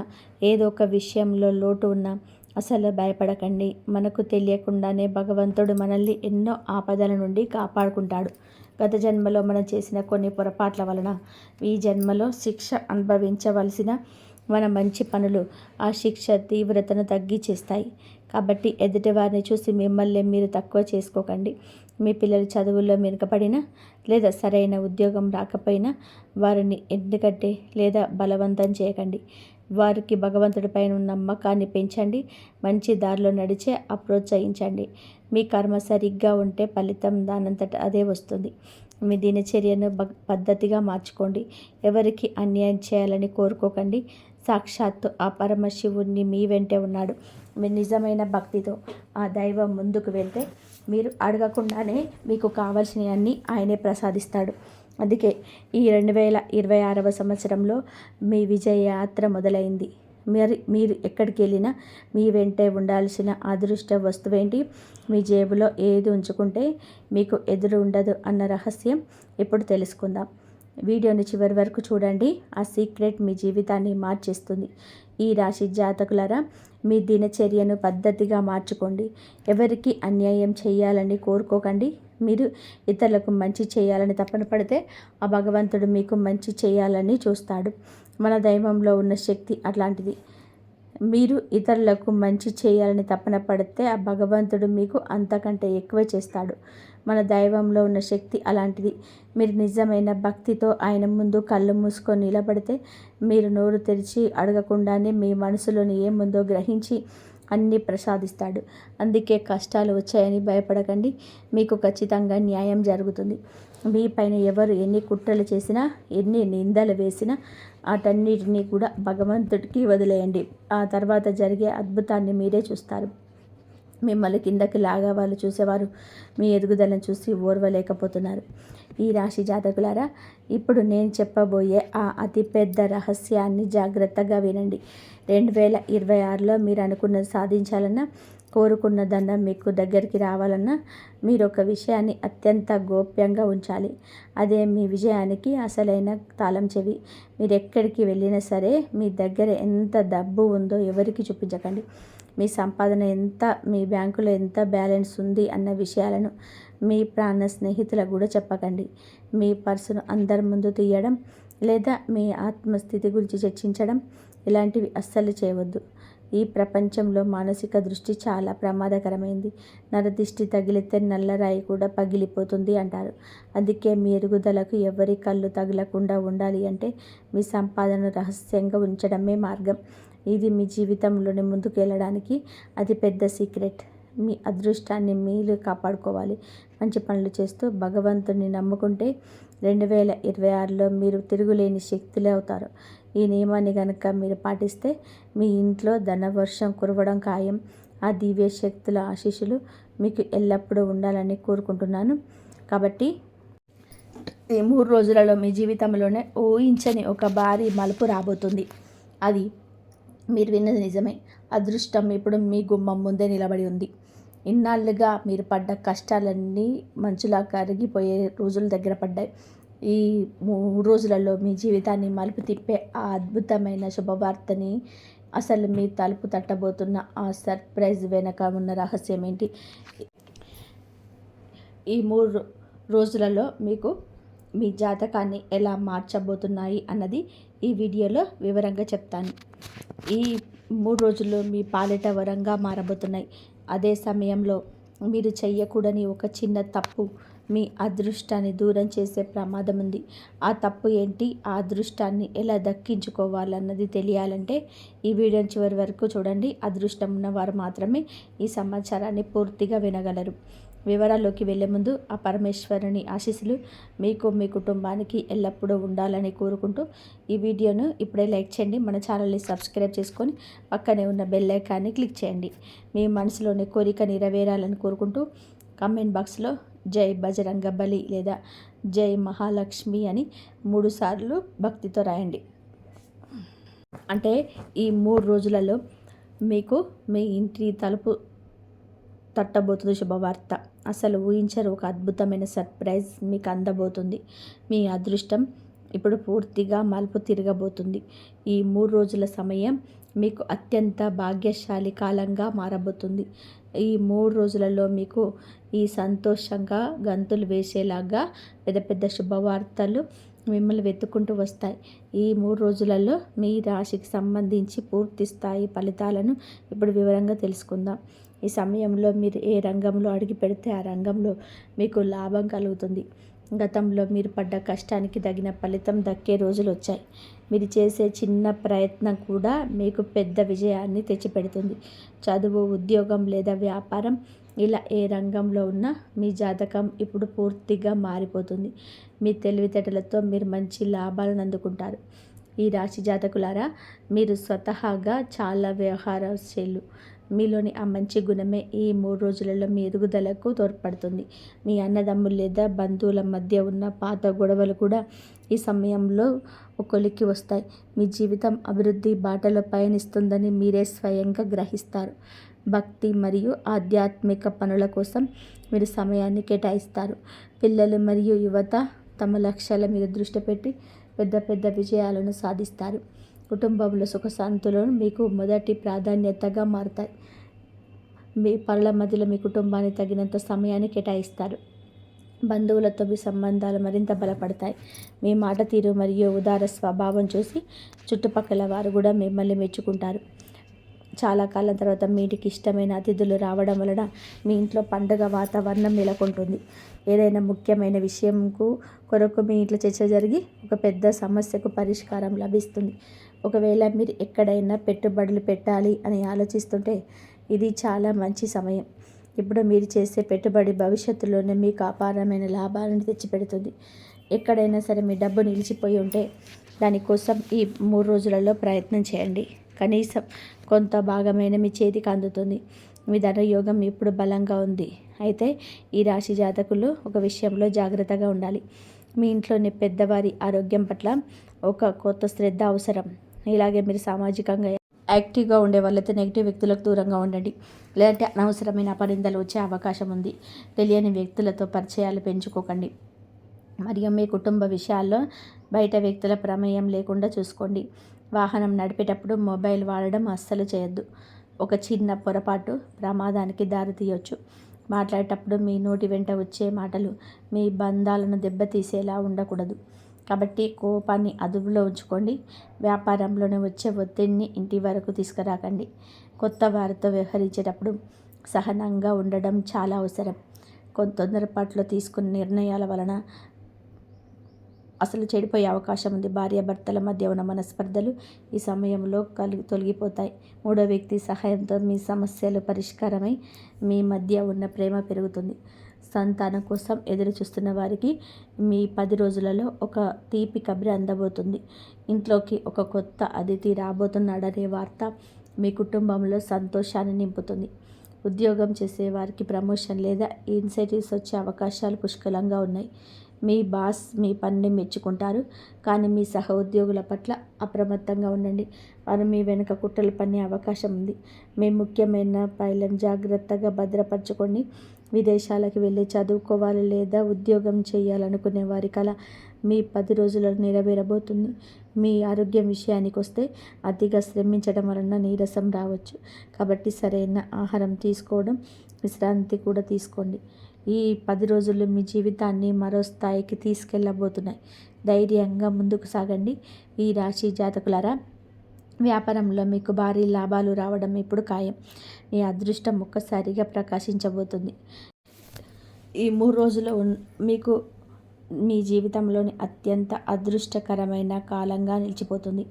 ఏదో ఒక విషయంలో లోటు ఉన్నా అసలు భయపడకండి. మనకు తెలియకుండానే భగవంతుడు మనల్ని ఎన్నో ఆపదల నుండి కాపాడుకుంటాడు. గత జన్మలో మనం చేసిన కొన్ని పొరపాట్ల వలన ఈ జన్మలో శిక్ష అనుభవించవలసిన మన మంచి పనులు ఆ శిక్ష తీవ్రతను తగ్గించేస్తాయి. కాబట్టి ఎదుటివారిని చూసి మిమ్మల్ని మీరు తక్కువ చేసుకోకండి. మీ పిల్లలు చదువుల్లో మెరుగుపడినా లేదా సరైన ఉద్యోగం రాకపోయినా వారిని ఎందుకంటే లేదా బలవంతం చేయకండి. వారికి భగవంతుడిపైన నమ్మకాన్ని పెంచండి. మంచి దారిలో నడిచే ప్రోత్సహించండి. మీ కర్మ సరిగ్గా ఉంటే ఫలితం దానంతట అదే వస్తుంది. మీ దినచర్యను పద్ధతిగా మార్చుకోండి. ఎవరికి అన్యాయం చేయాలని కోరుకోకండి. సాక్షాత్తు ఆ పరమశివుణ్ణి మీ వెంటే ఉన్నాడు. మీరు నిజమైన భక్తితో ఆ దైవం ముందుకు వెళ్తే మీరు అడగకుండానే మీకు కావాల్సినవన్నీ ఆయనే ప్రసాదిస్తాడు. అందుకే ఈ 2026వ సంవత్సరంలో మీ విజయ యాత్ర మొదలైంది. మీరు ఎక్కడికి వెళ్ళినా మీ వెంటే ఉండాల్సిన అదృష్ట వస్తువేంటి, మీ జేబులో ఏది ఉంచుకుంటే మీకు ఎదురు ఉండదు అన్న రహస్యం ఇప్పుడు తెలుసుకుందాం. వీడియోని చివరి వరకు చూడండి. ఆ సీక్రెట్ మీ జీవితాన్ని మార్చేస్తుంది. ఈ రాశి జాతకులారా, మీ దినచర్యను పద్ధతిగా మార్చుకోండి. ఎవరికి అన్యాయం చేయాలని కోరుకోకండి. మీరు ఇతరులకు మంచి చేయాలని తపన పడితే ఆ భగవంతుడు మీకు మంచి చేయాలని చూస్తాడు. మన దైవంలో ఉన్న శక్తి అట్లాంటిది. మీరు ఇతరులకు మంచి చేయాలని తపన పడితే ఆ భగవంతుడు మీకు అంతకంటే ఎక్కువ చేస్తాడు. మన దైవంలో ఉన్న శక్తి అలాంటిది. మీరు నిజమైన భక్తితో ఆయన ముందు కళ్ళు మూసుకొని నిలబడితే మీరు నోరు తెరిచి అడగకుండానే మీ మనసులోని ఏముందో గ్రహించి అన్నీ ప్రసాదిస్తాడు. అందుకే కష్టాలు వచ్చాయని భయపడకండి. మీకు ఖచ్చితంగా న్యాయం జరుగుతుంది. మీ పైన ఎవరు ఎన్ని కుట్రలు చేసినా, ఎన్ని నిందలు వేసినా వాటన్నిటినీ కూడా భగవంతుడికి వదిలేయండి. ఆ తర్వాత జరిగే అద్భుతాన్ని మీరే చూస్తారు. మిమ్మల్ని కిందకి లాగా వాళ్ళు చూసేవారు మీ ఎదుగుదలను చూసి ఓర్వలేకపోతున్నారు. ఈ రాశి జాతకులారా, ఇప్పుడు నేను చెప్పబోయే ఆ అతిపెద్ద రహస్యాన్ని జాగ్రత్తగా వినండి. 2026లో మీరు అనుకున్నది సాధించాలన్నా, కోరుకున్నదన్నా, మీకు దగ్గరికి రావాలన్నా మీరు ఒక విషయాన్ని అత్యంత గోప్యంగా ఉంచాలి. అదే మీ విజయానికి అసలైన తాళం చెవి. మీరు ఎక్కడికి వెళ్ళినా సరే మీ దగ్గర ఎంత డబ్బు ఉందో ఎవరికి చూపించకండి. మీ సంపాదన ఎంత, మీ బ్యాంకులో ఎంత బ్యాలెన్స్ ఉంది అన్న విషయాలను మీ ప్రాణ స్నేహితులకు కూడా చెప్పకండి. మీ పర్సును అందరి ముందు తీయడం లేదా మీ ఆత్మస్థితి గురించి చర్చించడం ఇలాంటివి అస్సలు చేయవద్దు. ఈ ప్రపంచంలో మానసిక దృష్టి చాలా ప్రమాదకరమైంది. నరదిష్టి తగిలితే నల్లరాయి కూడా పగిలిపోతుంది అంటారు. అందుకే మీ ఎదుగుదలకు ఎవరి కళ్ళు తగలకుండా ఉండాలి అంటే మీ సంపాదన రహస్యంగా ఉంచడమే మార్గం. ఇది మీ జీవితంలోనే ముందుకు వెళ్ళడానికి అతిపెద్ద సీక్రెట్. మీ అదృష్టాన్ని మీరు కాపాడుకోవాలి. మంచి పనులు చేస్తూ భగవంతుని నమ్ముకుంటే 2026లో మీరు తిరుగులేని శక్తులే అవుతారు. ఈ నియమాన్ని కనుక మీరు పాటిస్తే మీ ఇంట్లో ధనవర్షం కురవడం ఖాయం. ఆ దివ్య శక్తుల ఆశీస్సులు మీకు ఎల్లప్పుడూ ఉండాలని కోరుకుంటున్నాను. కాబట్టి ఈ 3 రోజులలో మీ జీవితంలోనే ఊహించని ఒక భారీ మలుపు రాబోతుంది. అది మీరు విన్నది నిజమే. అదృష్టం ఇప్పుడు మీ గుమ్మం ముందే నిలబడి ఉంది. ఇన్నాళ్ళుగా మీరు పడ్డ కష్టాలన్నీ మంచులా కరిగిపోయే రోజుల దగ్గర పడ్డాయి. ఈ 3 రోజులలో మీ జీవితాన్ని మలుపు తిప్పే ఆ అద్భుతమైన శుభవార్తని, అసలు మీ తలుపు తట్టబోతున్న ఆ సర్ప్రైజ్ వెనక ఉన్న రహస్యం ఏంటి, ఈ 3 రోజులలో మీకు మీ జాతకాన్ని ఎలా మార్చబోతున్నాయి అన్నది ఈ వీడియోలో వివరంగా చెప్తాను. ఈ 3 రోజుల్లో మీ పాలిట వరంగా మారబోతున్నాయి. అదే సమయంలో మీరు చెయ్యకూడని ఒక చిన్న తప్పు మీ అదృష్టాన్ని దూరం చేసే ప్రమాదం ఉంది. ఆ తప్పు ఏంటి, ఆ అదృష్టాన్ని ఎలా దక్కించుకోవాలన్నది తెలియాలంటే ఈ వీడియోని చివరి వరకు చూడండి. అదృష్టం ఉన్నవారు మాత్రమే ఈ సమాచారాన్ని పూర్తిగా వినగలరు. వివరాల్లోకి వెళ్ళే ముందు ఆ పరమేశ్వరుని ఆశీస్సులు మీకు, మీ కుటుంబానికి ఎల్లప్పుడూ ఉండాలని కోరుకుంటూ ఈ వీడియోను ఇప్పుడే లైక్ చేయండి. మన ఛానల్ని సబ్స్క్రైబ్ చేసుకొని పక్కనే ఉన్న బెల్ ఐకాన్ని క్లిక్ చేయండి. మీ మనసులోని కోరిక నెరవేరాలని కోరుకుంటూ కామెంట్ బాక్స్లో జై బజరంగబలి లేదా జై మహాలక్ష్మి అని 3 సార్లు భక్తితో రాయండి. అంటే ఈ 3 రోజులలో మీకు మీ ఇంటి తలుపు తట్టబోతుంది శుభవార్త. అసలు ఊహించరు ఒక అద్భుతమైన సర్ప్రైజ్ మీకు అందబోతుంది. మీ అదృష్టం ఇప్పుడు పూర్తిగా మలుపు తిరగబోతుంది. ఈ 3 రోజుల సమయం మీకు అత్యంత భాగ్యశాలి కాలంగా మారబోతుంది. ఈ 3 రోజులలో మీకు ఈ సంతోషంగా గంతులు వేసేలాగా పెద్ద పెద్ద శుభవార్తలు మిమ్మల్ని వెతుక్కుంటూ వస్తాయి. ఈ 3 రోజులలో మీ రాశికి సంబంధించి పూర్తి స్థాయి ఫలితాలను ఇప్పుడు వివరంగా తెలుసుకుందాం. ఈ సమయంలో మీరు ఏ రంగంలో అడుగు పెడితే ఆ రంగంలో మీకు లాభం కలుగుతుంది. గతంలో మీరు పడ్డ కష్టానికి తగిన ఫలితం దక్కే రోజులు వచ్చాయి. మీరు చేసే చిన్న ప్రయత్నం కూడా మీకు పెద్ద విజయాన్ని తెచ్చిపెడుతుంది. చదువు, ఉద్యోగం లేదా వ్యాపారం ఇలా ఏ రంగంలో ఉన్నా మీ జాతకం ఇప్పుడు పూర్తిగా మారిపోతుంది. మీ తెలివితేటలతో మీరు మంచి లాభాలను అందుకుంటారు. ఈ రాశి జాతకులారా, మీరు స్వతహాగా చాలా వ్యవహారశీలు. మీలోని ఆ మంచి గుణమే ఈ 3 రోజులలో మీ ఎదుగుదలకు తోడ్పడుతుంది. మీ అన్నదమ్ములు లేదా బంధువుల మధ్య ఉన్న పాత గొడవలు కూడా ఈ సమయంలో కొలిక్కి వస్తాయి. మీ జీవితం అభివృద్ధి బాటలో పయనిస్తుందని మీరే స్వయంగా గ్రహిస్తారు. భక్తి మరియు ఆధ్యాత్మిక పనుల కోసం మీరు సమయాన్ని కేటాయిస్తారు. పిల్లలు మరియు యువత తమ లక్ష్యాల మీద దృష్టి పెట్టి పెద్ద పెద్ద విజయాలను సాధిస్తారు. కుటుంబంలో సుఖశాంతులు మీకు మొదటి ప్రాధాన్యతగా మారుతాయి. మీ పనుల మధ్యలో మీ కుటుంబాన్ని తగినంత సమయాన్ని కేటాయిస్తారు. బంధువులతో మీ సంబంధాలు మరింత బలపడతాయి. మీ మాట తీరు మరియు ఉదార స్వభావం చూసి చుట్టుపక్కల వారు కూడా మిమ్మల్ని మెచ్చుకుంటారు. చాలా కాలం తర్వాత మీ ఇంటికి ఇష్టమైన అతిథులు రావడం వలన మీ ఇంట్లో పండుగ వాతావరణం నెలకొంటుంది. ఏదైనా ముఖ్యమైన విషయంకు కొరకు మీ ఇంట్లో చర్చ జరిగి ఒక పెద్ద సమస్యకు పరిష్కారం లభిస్తుంది. ఒకవేళ మీరు ఎక్కడైనా పెట్టుబడులు పెట్టాలి అని ఆలోచిస్తుంటే ఇది చాలా మంచి సమయం. ఇప్పుడు మీరు చేసే పెట్టుబడి భవిష్యత్తులోనే మీకు అపారమైన లాభాలను తెచ్చిపెడుతుంది. ఎక్కడైనా సరే మీ డబ్బు నిలిచిపోయి ఉంటే దానికోసం ఈ 3 రోజులలో ప్రయత్నం చేయండి. కనీసం కొంత భాగమైన మీ చేతికి అందుతుంది. మీ ధనయోగం ఇప్పుడు బలంగా ఉంది. అయితే ఈ రాశి జాతకులు ఒక విషయంలో జాగ్రత్తగా ఉండాలి. మీ ఇంట్లోని పెద్దవారి ఆరోగ్యం పట్ల ఒక కొత్త శ్రద్ధ అవసరం. ఇలాగే మీరు సామాజికంగా యాక్టివ్గా ఉండే వాళ్ళైతే నెగిటివ్ వ్యక్తులకు దూరంగా ఉండండి. లేదంటే అనవసరమైన అపనిందలు వచ్చే అవకాశం ఉంది. తెలియని వ్యక్తులతో పరిచయాలు పెంచుకోకండి. మరియు మీ కుటుంబ విషయాల్లో బయట వ్యక్తుల ప్రమేయం లేకుండా చూసుకోండి. వాహనం నడిపేటప్పుడు మొబైల్ వాడడం అస్సలు చేయొద్దు. ఒక చిన్న పొరపాటు ప్రమాదానికి దారితీయొచ్చు. మాట్లాడేటప్పుడు మీ నోటి వెంట వచ్చే మాటలు మీ బంధాలను దెబ్బతీసేలా ఉండకూడదు. కాబట్టి కోపాన్ని అదుపులో ఉంచుకోండి. వ్యాపారంలోనే వచ్చే ఒత్తిడిని ఇంటి వరకు తీసుకురాకండి. కొత్త వారితో వ్యవహరించేటప్పుడు సహనంగా ఉండడం చాలా అవసరం. తొందరపాటులో తీసుకున్న నిర్ణయాల వలన అసలు చెడిపోయే అవకాశం ఉంది. భార్యాభర్తల మధ్య ఉన్న మనస్పర్ధలు ఈ సమయంలో తొలగిపోతాయి. మూడో వ్యక్తి సహాయంతో మీ సమస్యలు పరిష్కారమై మీ మధ్య ఉన్న ప్రేమ పెరుగుతుంది. సంతానం కోసం ఎదురు చూస్తున్న వారికి మీ 10 రోజులలో ఒక తీపి కబురు అందబోతుంది. ఇంట్లోకి ఒక కొత్త అతిథి రాబోతున్నాడనే వార్త మీ కుటుంబంలో సంతోషాన్ని నింపుతుంది. ఉద్యోగం చేసే వారికి ప్రమోషన్ లేదా ఇన్సెంటివ్స్ వచ్చే అవకాశాలు పుష్కలంగా ఉన్నాయి. మీ బాస్ మీ పనిని మెచ్చుకుంటారు, కానీ మీ సహ ఉద్యోగుల పట్ల అప్రమత్తంగా ఉండండి. వారు మీ వెనుక కుట్రలు పన్నే అవకాశం ఉంది. మీ ముఖ్యమైన ఫైళ్ళను జాగ్రత్తగా భద్రపరచుకోండి. విదేశాలకు వెళ్ళి చదువుకోవాలి లేదా ఉద్యోగం చేయాలనుకునే వారి కల మీ 10 రోజులలో నెరవేరబోతుంది. మీ ఆరోగ్యం విషయానికి వస్తే అతిగా శ్రమించడం వలన నీరసం రావచ్చు. కాబట్టి సరైన ఆహారం తీసుకోవడం, విశ్రాంతి కూడా తీసుకోండి. ఈ 10 రోజులు మీ జీవితాన్ని మరో స్థాయికి తీసుకెళ్ళబోతున్నాయి. ధైర్యంగా ముందుకు సాగండి. ఈ రాశి జాతకులారా, వ్యాపారంలో మీకు భారీ లాభాలు రావడం ఇప్పుడు ఖాయం. మీ అదృష్టం ఒక్కసారిగా ప్రకాశించబోతుంది. ఈ 3 రోజులు మీకు మీ జీవితంలోని అత్యంత అదృష్టకరమైన కాలంగా నిలిచిపోతుంది.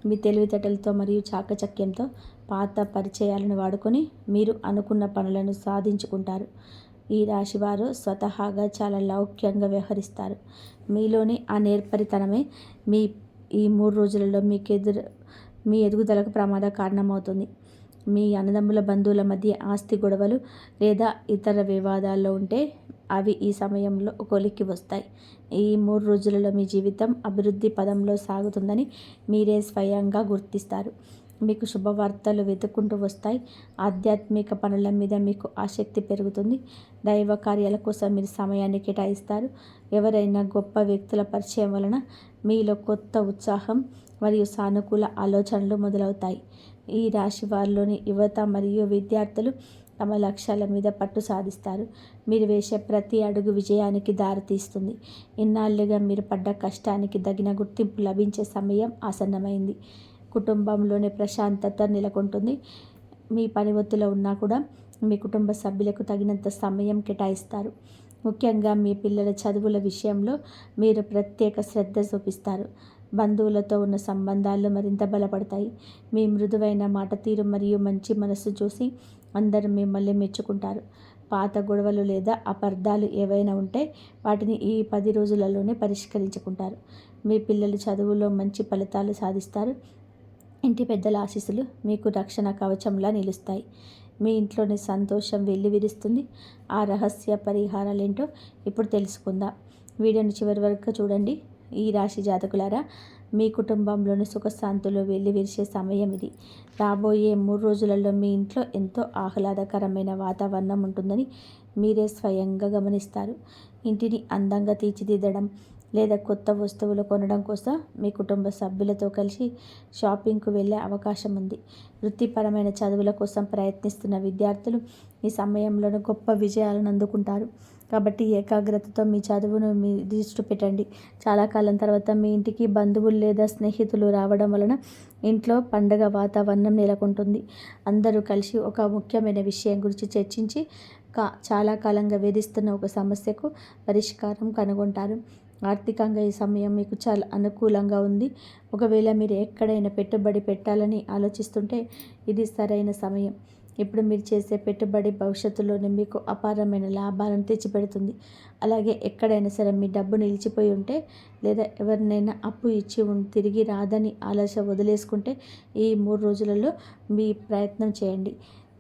మీ తెలివితేటలతో మరియు చాకచక్యంతో పాత పరిచయాలను వాడుకొని మీరు అనుకున్న పనులను సాధించుకుంటారు. ఈ రాశివారు స్వతహాగా చాలా లౌక్యంగా వ్యవహరిస్తారు. మీలోని ఆ నేర్పరితనమే ఈ 3 రోజులలో మీ ఎదుగుదలకు ప్రమాద కారణమవుతుంది. మీ అన్నదమ్ముల బంధువుల మధ్య ఆస్తి గొడవలు లేదా ఇతర వివాదాల్లో ఉంటే అవి ఈ సమయంలో కొలిక్కి వస్తాయి. ఈ 3 రోజులలో మీ జీవితం అభివృద్ధి పదంలో సాగుతుందని మీరే స్వయంగా గుర్తిస్తారు. మీకు శుభవార్తలు వెతుక్కుంటూ వస్తాయి. ఆధ్యాత్మిక పనుల మీద మీకు ఆసక్తి పెరుగుతుంది. దైవ కార్యాల కోసం మీరు సమయాన్ని కేటాయిస్తారు. ఎవరైనా గొప్ప వ్యక్తుల పరిచయం వలన మీలో కొత్త ఉత్సాహం మరియు సానుకూల ఆలోచనలు మొదలవుతాయి. ఈ రాశి వారిలోని యువత మరియు విద్యార్థులు తమ లక్ష్యాల మీద పట్టు సాధిస్తారు. మీరు వేసే ప్రతి అడుగు విజయానికి దారితీస్తుంది. ఇన్నాళ్లుగా మీరు పడ్డ కష్టానికి తగిన గుర్తింపు లభించే సమయం ఆసన్నమైంది. కుటుంబంలోని ప్రశాంతత నెలకొంటుంది. మీ పని ఒత్తిడిలో ఉన్నా కూడా మీ కుటుంబ సభ్యులకు తగినంత సమయం కేటాయిస్తారు. ముఖ్యంగా మీ పిల్లల చదువుల విషయంలో మీరు ప్రత్యేక శ్రద్ధ చూపిస్తారు. బంధువులతో ఉన్న సంబంధాలు మరింత బలపడతాయి. మీ మృదువైన మాట తీరు మరియు మంచి మనస్సు చూసి అందరూ మిమ్మల్ని మెచ్చుకుంటారు. పాత గొడవలు లేదా అపార్థాలు ఏవైనా ఉంటే వాటిని ఈ 10 రోజులలోనే పరిష్కరించుకుంటారు. మీ పిల్లలు చదువులో మంచి ఫలితాలు సాధిస్తారు. ఇంటి పెద్దల ఆశీస్సులు మీకు రక్షణ కవచంలా నిలుస్తాయి. మీ ఇంట్లోని సంతోషం వెల్లివిరుస్తుంది. ఆ రహస్య పరిహారాలేంటో ఇప్పుడు తెలుసుకుందాం. వీడియోని చివరి వరకు చూడండి. ఈ రాశి జాతకులారా, మీ కుటుంబంలోని సుఖశాంతులు వెల్లివిరిసే సమయం ఇది. రాబోయే 3 రోజులలో మీ ఇంట్లో ఎంతో ఆహ్లాదకరమైన వాతావరణం ఉంటుందని మీరే స్వయంగా గమనిస్తారు. ఇంటిని అందంగా తీర్చిదిద్దడం లేదా కొత్త వస్తువులు కొనడం కోసం మీ కుటుంబ సభ్యులతో కలిసి షాపింగ్కు వెళ్ళే అవకాశం ఉంది. వృత్తిపరమైన చదువుల కోసం ప్రయత్నిస్తున్న విద్యార్థులు ఈ సమయంలోనూ గొప్ప విజయాలను అందుకుంటారు. కాబట్టి ఏకాగ్రతతో మీ చదువును మీ దృష్టి పెట్టండి. చాలా కాలం తర్వాత మీ ఇంటికి బంధువులు లేదా స్నేహితులు రావడం వలన ఇంట్లో పండగ వాతావరణం నెలకొంటుంది. అందరూ కలిసి ఒక ముఖ్యమైన విషయం గురించి చర్చించి చాలా కాలంగా వేధిస్తున్న ఒక సమస్యకు పరిష్కారం కనుగొంటారు. ఆర్థికంగా ఈ సమయం మీకు చాలా అనుకూలంగా ఉంది. ఒకవేళ మీరు ఎక్కడైనా పెట్టుబడి పెట్టాలని ఆలోచిస్తుంటే ఇది సరైన సమయం. ఇప్పుడు మీరు చేసే పెట్టుబడి భవిష్యత్తులోనే మీకు అపారమైన లాభాలను తెచ్చిపెడుతుంది. అలాగే ఎక్కడైనా సరే మీ డబ్బు నిలిచిపోయి ఉంటే లేదా ఎవరినైనా అప్పు ఇచ్చి తిరిగి రాదని ఆలోచన వదిలేసుకుంటే ఈ 3 రోజులలో మీ ప్రయత్నం చేయండి.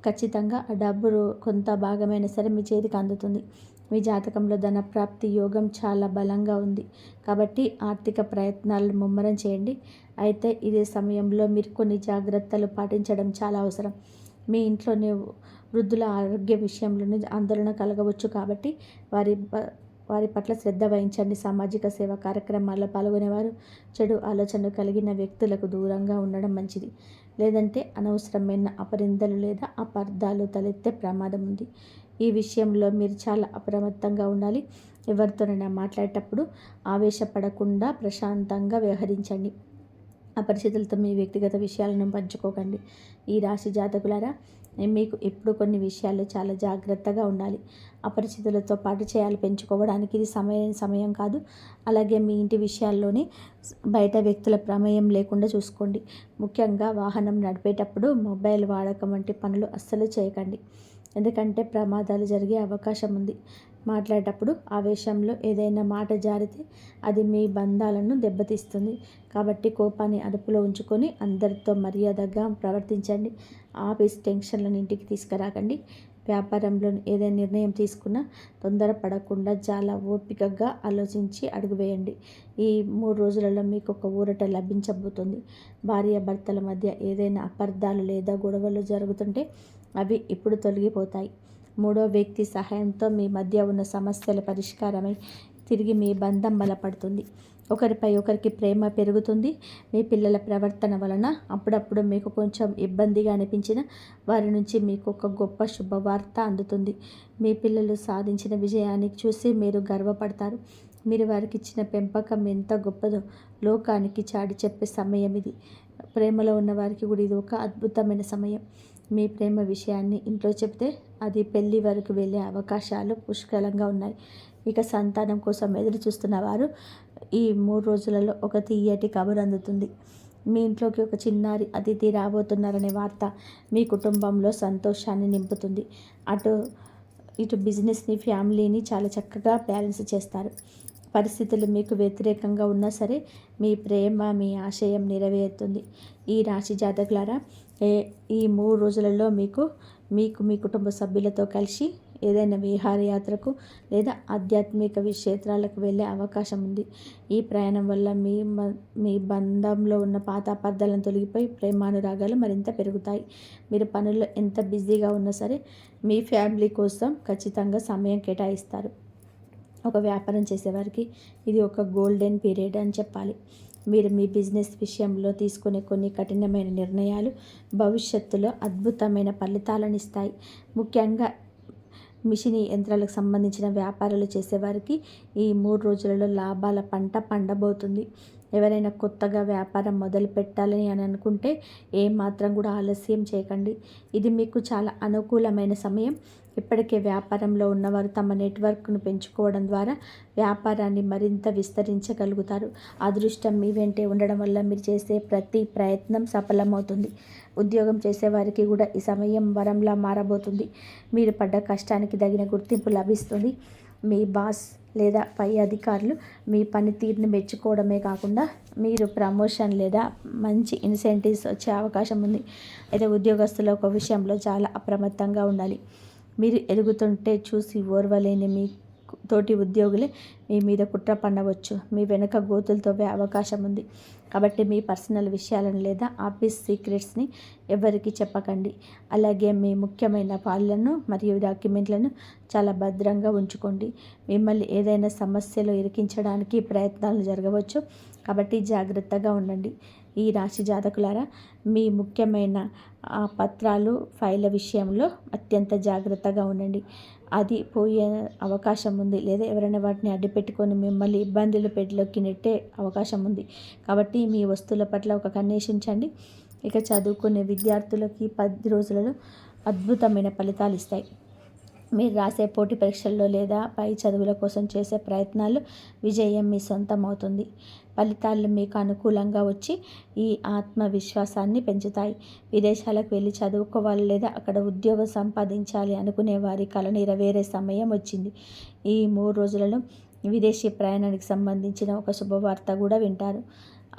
ఖచ్చితంగా ఆ డబ్బు కొంత భాగమైనా సరే మీ చేతికి అందుతుంది. మీ జాతకంలో ధనప్రాప్తి యోగం చాలా బలంగా ఉంది. కాబట్టి ఆర్థిక ప్రయత్నాలు ముమ్మరం చేయండి. అయితే ఇదే సమయంలో మీరు కొన్ని జాగ్రత్తలు పాటించడం చాలా అవసరం. మీ ఇంట్లోనే వృద్ధుల ఆరోగ్య విషయంలోనే ఆందోళన కలగవచ్చు. కాబట్టి వారి పట్ల శ్రద్ధ వహించండి. సామాజిక సేవా కార్యక్రమాల్లో పాల్గొనేవారు చెడు ఆలోచనలు కలిగిన వ్యక్తులకు దూరంగా ఉండడం మంచిది. లేదంటే అనవసరమైన అపరిందలు లేదా అపార్థాలు తలెత్తే ప్రమాదం ఉంది. ఈ విషయంలో మీరు చాలా అప్రమత్తంగా ఉండాలి. ఎవరితోనైనా మాట్లాడేటప్పుడు ఆవేశపడకుండా ప్రశాంతంగా వ్యవహరించండి. అపరిచితులతో మీ వ్యక్తిగత విషయాలను పంచుకోకండి. ఈ రాశి జాతకులారా, మీకు ఎప్పుడు కొన్ని విషయాల్లో చాలా జాగ్రత్తగా ఉండాలి. అపరిచితులతో పాటు చేయాలి పెంచుకోవడానికి ఇది సమయం కాదు. అలాగే మీ ఇంటి విషయాల్లోనే బయట వ్యక్తుల ప్రమేయం లేకుండా చూసుకోండి. ముఖ్యంగా వాహనం నడిపేటప్పుడు మొబైల్ వాడకం వంటి పనులు అస్సలు చేయకండి. ఎందుకంటే ప్రమాదాలు జరిగే అవకాశం ఉంది. మాట్లాడేటప్పుడు ఆవేశంలో ఏదైనా మాట జారితే అది మీ బంధాలను దెబ్బతీస్తుంది. కాబట్టి కోపాన్ని అదుపులో ఉంచుకొని అందరితో మర్యాదగా ప్రవర్తించండి. ఆఫీస్ టెన్షన్లను ఇంటికి తీసుకురాకండి. వ్యాపారంలో ఏదైనా నిర్ణయం తీసుకున్నా తొందరపడకుండా చాలా ఓపికగా ఆలోచించి అడుగు వేయండి. ఈ 3 రోజులలో మీకు ఒక ఊరట లభించబోతుంది. భార్యాభర్తల మధ్య ఏదైనా అపార్థాలు లేదా గొడవలు జరుగుతుంటే అవి ఇప్పుడు తొలగిపోతాయి. మూడో వ్యక్తి సహాయంతో మీ మధ్య ఉన్న సమస్యల పరిష్కారమై తిరిగి మీ బంధం బలపడుతుంది. ఒకరిపై ఒకరికి ప్రేమ పెరుగుతుంది. మీ పిల్లల ప్రవర్తన వలన అప్పుడప్పుడు మీకు కొంచెం ఇబ్బందిగా అనిపించిన వారి నుంచి మీకు ఒక గొప్ప శుభవార్త అందుతుంది. మీ పిల్లలు సాధించిన విజయాన్ని చూసి మీరు గర్వపడతారు. మీరు వారికి ఇచ్చిన పెంపకం ఎంత గొప్పదో లోకానికి చాటి చెప్పే సమయం ఇది. ప్రేమలో ఉన్న వారికి కూడా ఇది ఒక అద్భుతమైన సమయం. మీ ప్రేమ విషయాన్ని ఇంట్లో చెప్తే అది పెళ్ళి వరకు వెళ్ళే అవకాశాలు పుష్కలంగా ఉన్నాయి. ఇక సంతానం కోసం ఎదురు చూస్తున్న వారు ఈ 3 రోజులలో ఒక తీయటి కబురు అందుతుంది. మీ ఇంట్లోకి ఒక చిన్నారి అతిథి రాబోతున్నారనే వార్త మీ కుటుంబంలో సంతోషాన్ని నింపుతుంది. ఇటు బిజినెస్ని, ఫ్యామిలీని చాలా చక్కగా బ్యాలెన్స్ చేస్తారు. పరిస్థితులు మీకు వ్యతిరేకంగా ఉన్నా సరే మీ ప్రేమ, మీ ఆశయం నెరవేరుతుంది. ఈ రాశి జాతకులారా, ఈ 3 రోజులలో మీకు మీ కుటుంబ సభ్యులతో కలిసి ఏదైనా విహారయాత్రకు లేదా ఆధ్యాత్మిక క్షేత్రాలకు వెళ్ళే అవకాశం ఉంది. ఈ ప్రయాణం వల్ల మీ బంధంలో ఉన్న పాత అపార్థాలను తొలగిపోయి ప్రేమానురాగాలు మరింత పెరుగుతాయి. మీరు పనుల్లో ఎంత బిజీగా ఉన్నా సరే మీ ఫ్యామిలీ కోసం ఖచ్చితంగా సమయం కేటాయిస్తారు. ఒక వ్యాపారం చేసేవారికి ఇది ఒక గోల్డెన్ పీరియడ్ అని చెప్పాలి. మీరు మీ బిజినెస్ విషయంలో తీసుకునే కొన్ని కఠినమైన నిర్ణయాలు భవిష్యత్తులో అద్భుతమైన ఫలితాలను ఇస్తాయి. ముఖ్యంగా మిషనీ యంత్రాలకు సంబంధించిన వ్యాపారాలు చేసేవారికి ఈ 3 రోజులలో లాభాల పంట పండబోతుంది. ఎవరైనా కొత్తగా వ్యాపారం మొదలు పెట్టాలని అనుకుంటే ఏమాత్రం కూడా ఆలస్యం చేయకండి. ఇది మీకు చాలా అనుకూలమైన సమయం. ఇప్పటికే వ్యాపారంలో ఉన్నవారు తమ నెట్వర్క్ను పెంచుకోవడం ద్వారా వ్యాపారాన్ని మరింత విస్తరించగలుగుతారు. అదృష్టం మీ వెంటే ఉండడం వల్ల మీరు చేసే ప్రతి ప్రయత్నం సఫలమవుతుంది. ఉద్యోగం చేసేవారికి కూడా ఈ సమయం వరంలా మారబోతుంది. మీరు పడ్డ కష్టానికి తగిన గుర్తింపు లభిస్తుంది. మీ బాస్ లేదా పై అధికారులు మీ పనితీరుని మెచ్చుకోవడమే కాకుండా మీరు ప్రమోషన్ లేదా మంచి ఇన్సెంటివ్స్ వచ్చే అవకాశం ఉంది. అయితే ఉద్యోగస్తుల ఒక విషయంలో చాలా అప్రమత్తంగా ఉండాలి. మీరు ఎదుగుతుంటే చూసి ఓర్వలేని మీ తోటి ఉద్యోగులే మీ మీద కుట్ర పన్నవచ్చు. మీ వెనుక గోతులు తవ్వే అవకాశం ఉంది. కాబట్టి మీ పర్సనల్ విషయాలను లేదా ఆఫీస్ సీక్రెట్స్ని ఎవరికి చెప్పకండి. అలాగే మీ ముఖ్యమైన ఫైళ్ళను మరియు డాక్యుమెంట్లను చాలా భద్రంగా ఉంచుకోండి. మిమ్మల్ని ఏదైనా సమస్యలో ఇరికించడానికి ప్రయత్నాలు జరగవచ్చు. కాబట్టి జాగ్రత్తగా ఉండండి. ఈ రాశి జాతకులారా, మీ ముఖ్యమైన పత్రాలు, ఫైళ్ళ విషయంలో అత్యంత జాగ్రత్తగా ఉండండి. అది పోయే అవకాశం ఉంది లేదా ఎవరైనా వాటిని అడ్డుపెట్టుకొని మిమ్మల్ని ఇబ్బందులు పెట్టలోకి నెట్టే అవకాశం ఉంది. కాబట్టి మీ వస్తువుల పట్ల ఒక కన్నేషించండి. ఇక చదువుకునే విద్యార్థులకి 10 రోజులలో అద్భుతమైన ఫలితాలు ఇస్తాయి. మీరు రాసే పోటీ పరీక్షల్లో లేదా పై చదువుల కోసం చేసే ప్రయత్నాల్లో విజయం మీ సొంతం అవుతుంది. ఫలితాలు మీకు అనుకూలంగా వచ్చి ఈ ఆత్మవిశ్వాసాన్ని పెంచుతాయి. విదేశాలకు వెళ్ళి చదువుకోవాలి లేదా అక్కడ ఉద్యోగం సంపాదించాలి అనుకునే వారి కల నెరవేరే సమయం వచ్చింది. ఈ 3 రోజులలో విదేశీ ప్రయాణానికి సంబంధించిన ఒక శుభవార్త కూడా వింటారు.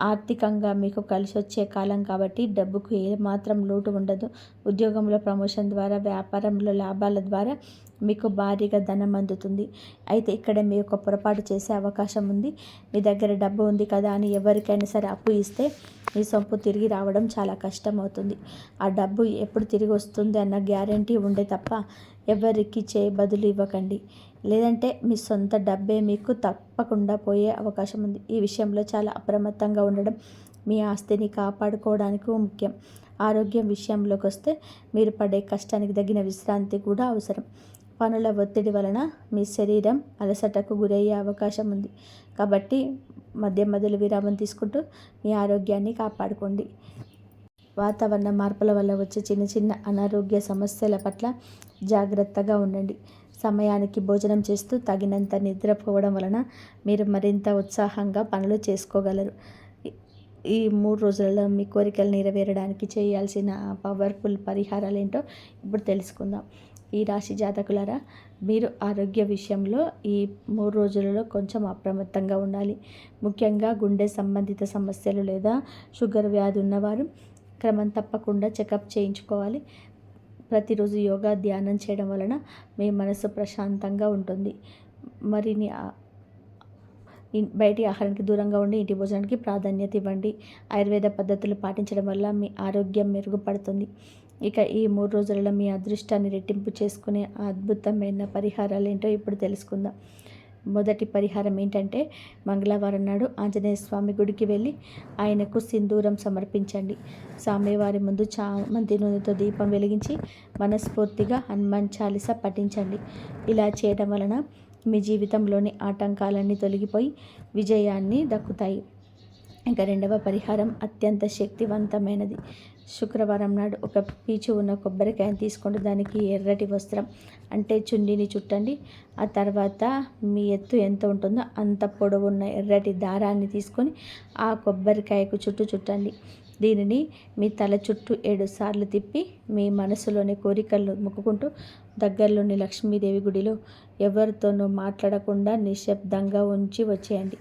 ఆర్థికంగా మీకు కలిసొచ్చే కాలం కాబట్టి డబ్బుకు ఏమాత్రం లోటు ఉండదు. ఉద్యోగంలో ప్రమోషన్ ద్వారా, వ్యాపారంలో లాభాల ద్వారా మీకు భారీగా ధనం అందుతుంది. అయితే ఇక్కడ మీ యొక్క పొరపాటు చేసే అవకాశం ఉంది. మీ దగ్గర డబ్బు ఉంది కదా అని ఎవరికైనా సరే అప్పు ఇస్తే మీ సొంపు తిరిగి రావడం చాలా కష్టం అవుతుంది. ఆ డబ్బు ఎప్పుడు తిరిగి వస్తుంది అన్న గ్యారంటీ ఉండే తప్ప ఎవరికి బదులు ఇవ్వకండి. లేదంటే మీ సొంత డబ్బే మీకు తప్పకుండా పోయే అవకాశం ఉంది. ఈ విషయంలో చాలా అప్రమత్తంగా ఉండడం మీ ఆస్తిని కాపాడుకోవడానికి ముఖ్యం. ఆరోగ్యం విషయంలోకి వస్తే మీరు పడే కష్టానికి తగిన విశ్రాంతి కూడా అవసరం. పనుల ఒత్తిడి వలన మీ శరీరం అలసటకు గురయ్యే అవకాశం ఉంది. కాబట్టి మధ్యలో విరామం తీసుకుంటూ మీ ఆరోగ్యాన్ని కాపాడుకోండి. వాతావరణ మార్పుల వల్ల వచ్చే చిన్న చిన్న అనారోగ్య సమస్యల పట్ల జాగ్రత్తగా ఉండండి. సమయానికి భోజనం చేస్తూ తగినంత నిద్రపోవడం వలన మీరు మరింత ఉత్సాహంగా పనులు చేసుకోగలరు. ఈ 3 రోజులలో మీ కోరికలు నెరవేరడానికి చేయాల్సిన పవర్ఫుల్ పరిహారాలు ఏంటో ఇప్పుడు తెలుసుకుందాం. ఈ రాశి జాతకులారా, మీరు ఆరోగ్య విషయంలో ఈ 3 రోజులలో కొంచెం అప్రమత్తంగా ఉండాలి. ముఖ్యంగా గుండె సంబంధిత సమస్యలు లేదా షుగర్ వ్యాధి ఉన్నవారు క్రమం తప్పకుండా చెకప్ చేయించుకోవాలి. ప్రతిరోజు యోగా, ధ్యానం చేయడం వలన మీ మనసు ప్రశాంతంగా ఉంటుంది. మరిన్ని బయటి ఆహారానికి దూరంగా ఉండి ఇంటి భోజనానికి ప్రాధాన్యత ఇవ్వండి. ఆయుర్వేద పద్ధతులు పాటించడం వల్ల మీ ఆరోగ్యం మెరుగుపడుతుంది. ఇక ఈ 3 రోజులలో మీ అదృష్టాన్ని రెట్టింపు చేసుకునే అద్భుతమైన పరిహారాలు ఏంటో ఇప్పుడు తెలుసుకుందాం. మొదటి పరిహారం ఏంటంటే, మంగళవారం నాడు ఆంజనేయ స్వామి గుడికి వెళ్ళి ఆయనకు సింధూరం సమర్పించండి. స్వామివారి ముందు చామంతి నూనెతో దీపం వెలిగించి మనస్ఫూర్తిగా హనుమాన్ చాలీస పఠించండి. ఇలా చేయడం వలన మీ జీవితంలోని ఆటంకాలన్నీ తొలగిపోయి విజయాన్ని దక్కుతాయి. ఇక రెండవ పరిహారం అత్యంత శక్తివంతమైనది. శుక్రవారం నాడు ఒక పీచు ఉన్న కొబ్బరికాయను తీసుకొని దానికి ఎర్రటి వస్త్రం అంటే చున్నీని చుట్టండి. ఆ తర్వాత మీ ఎత్తు ఎంత ఉంటుందో అంత పొడవున్న ఎర్రటి దారాన్ని తీసుకొని ఆ కొబ్బరికాయకు చుట్టండి. దీనిని మీ తల చుట్టూ 7 సార్లు తిప్పి మీ మనసులోని కోరికలు మొక్కుకుంటూ దగ్గరలోని లక్ష్మీదేవి గుడిలో ఎవరితోనూ మాట్లాడకుండా నిశ్శబ్దంగా ఉంచి వచ్చేయండి.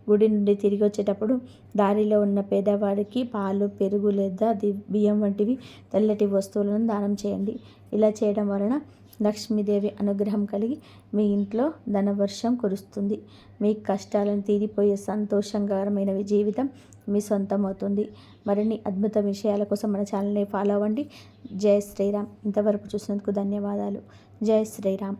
గుడి నుండి తిరిగి వచ్చేటప్పుడు దారిలో ఉన్న పేదవాడికి పాలు, పెరుగు లేదా బియ్యం వంటివి తెల్లటి వస్తువులను దానం చేయండి. ఇలా చేయడం వలన లక్ష్మీదేవి అనుగ్రహం కలిగి మీ ఇంట్లో ధనవర్షం కురుస్తుంది. మీ కష్టాలను తీరిపోయే సంతోషకరమైన జీవితం మీ సొంతం అవుతుంది. మరిన్ని అద్భుత విషయాల కోసం మన ఛానల్ని ఫాలో అవ్వండి. జై శ్రీరామ్. ఇంతవరకు చూసినందుకు ధన్యవాదాలు. జై శ్రీరామ్.